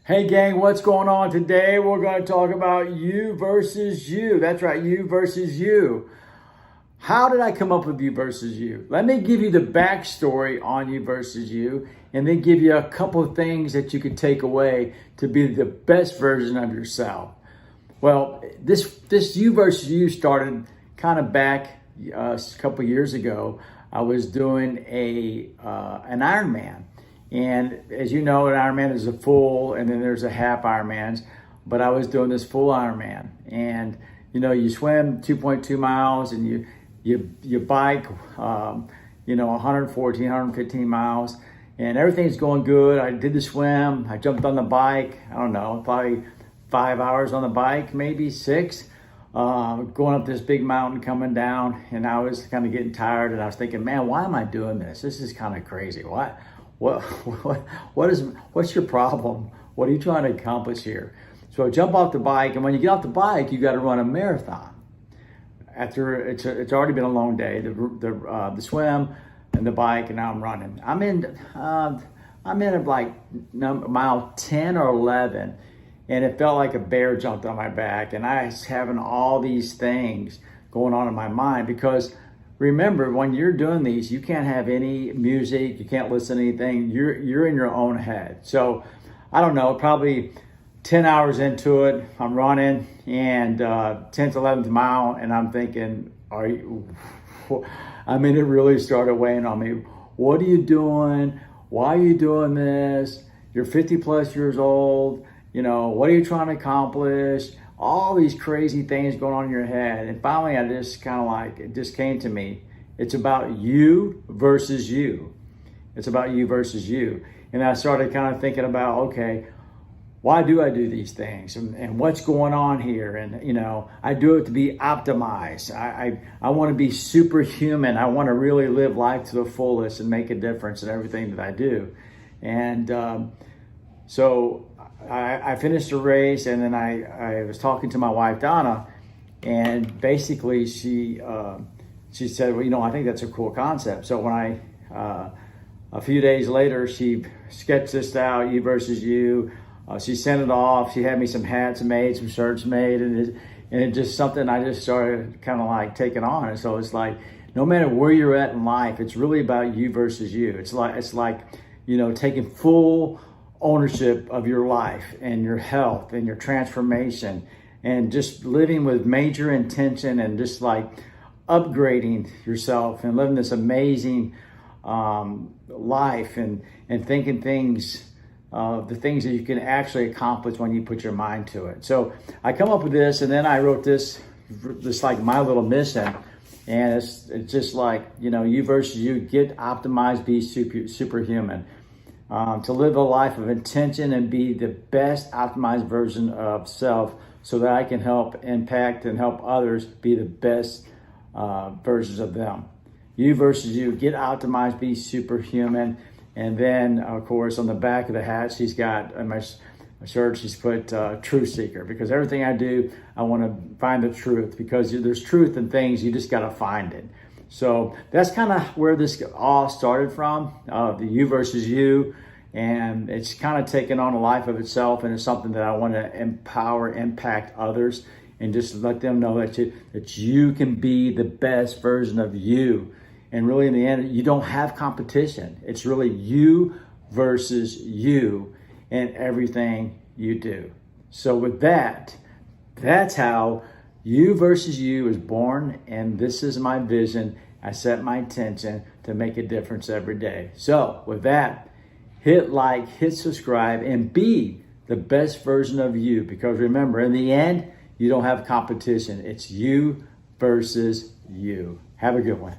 Hey gang, what's going on today? We're going to talk about you versus you. That's right, you versus you. How did I come up with you versus you? Let me give you the backstory on you versus you, and then give you a couple of things that you could take away to be the best version of yourself. Well, this you versus you started kind of back a couple years ago. I was doing an Ironman. And as you know, an Ironman is a full, and then there's a half Ironmans. But I was doing this full Ironman, and you swim 2.2 miles, and you bike, 114, 115 miles, and everything's going good. I did the swim. I jumped on the bike. I don't know, probably 5 hours on the bike, maybe 6. Going up this big mountain, coming down, and I was kind of getting tired, and I was thinking, man, why am I doing this? This is kind of crazy. What's your problem? What are you trying to accomplish here? So I jump off the bike, and when you get off the bike, you got to run a marathon. After it's already been a long day, the swim and the bike, and now I'm running. I'm in at like mile 10 or 11, and it felt like a bear jumped on my back, and I was having all these things going on in my mind because. Remember, when you're doing these, you can't have any music, you can't listen to anything, you're in your own head. So, I don't know, probably 10 hours into it, I'm running, and 10th, 11th mile, and I'm thinking, it really started weighing on me. What are you doing? Why are you doing this? You're 50 plus years old, what are you trying to accomplish? All these crazy things going on in your head. And finally, I just it just came to me. It's about you versus you. It's about you versus you. And I started kind of thinking about, okay, why do I do these things? And what's going on here? And, I do it to be optimized. I want to be superhuman. I want to really live life to the fullest and make a difference in everything that I do. And so I finished the race, and then I was talking to my wife, Donna, and basically she said, well, I think that's a cool concept. So when a few days later, she sketched this out, you versus you. She sent it off. She had me some hats made, some shirts made, and it's just something I just started kind of like taking on. And so it's like, no matter where you're at in life, it's really about you versus you. It's like taking full ownership of your life and your health and your transformation, and just living with major intention, and just like upgrading yourself and living this amazing life, and thinking things, the things that you can actually accomplish when you put your mind to it. So I come up with this, and then I wrote this like my little mission, and it's just like, you versus you, get optimized, be superhuman. To live a life of intention and be the best optimized version of self, so that I can help impact and help others be the best versions of them. You versus you, get optimized, be superhuman. And then, of course, on the back of the hat, she's got, on my shirt, she's put truth seeker, because everything I do, I want to find the truth, because there's truth in things, you just got to find it. So that's kind of where this all started from, the you versus you. And it's kind of taken on a life of itself, and it's something that I want to empower, impact others, and just let them know that you can be the best version of you. And really, in the end, you don't have competition. It's really you versus you in everything you do. So with that, that's how you versus you is born, and this is my vision. I set my intention to make a difference every day. So with that, hit like, hit subscribe, and be the best version of you. Because remember, in the end, you don't have competition. It's you versus you. Have a good one.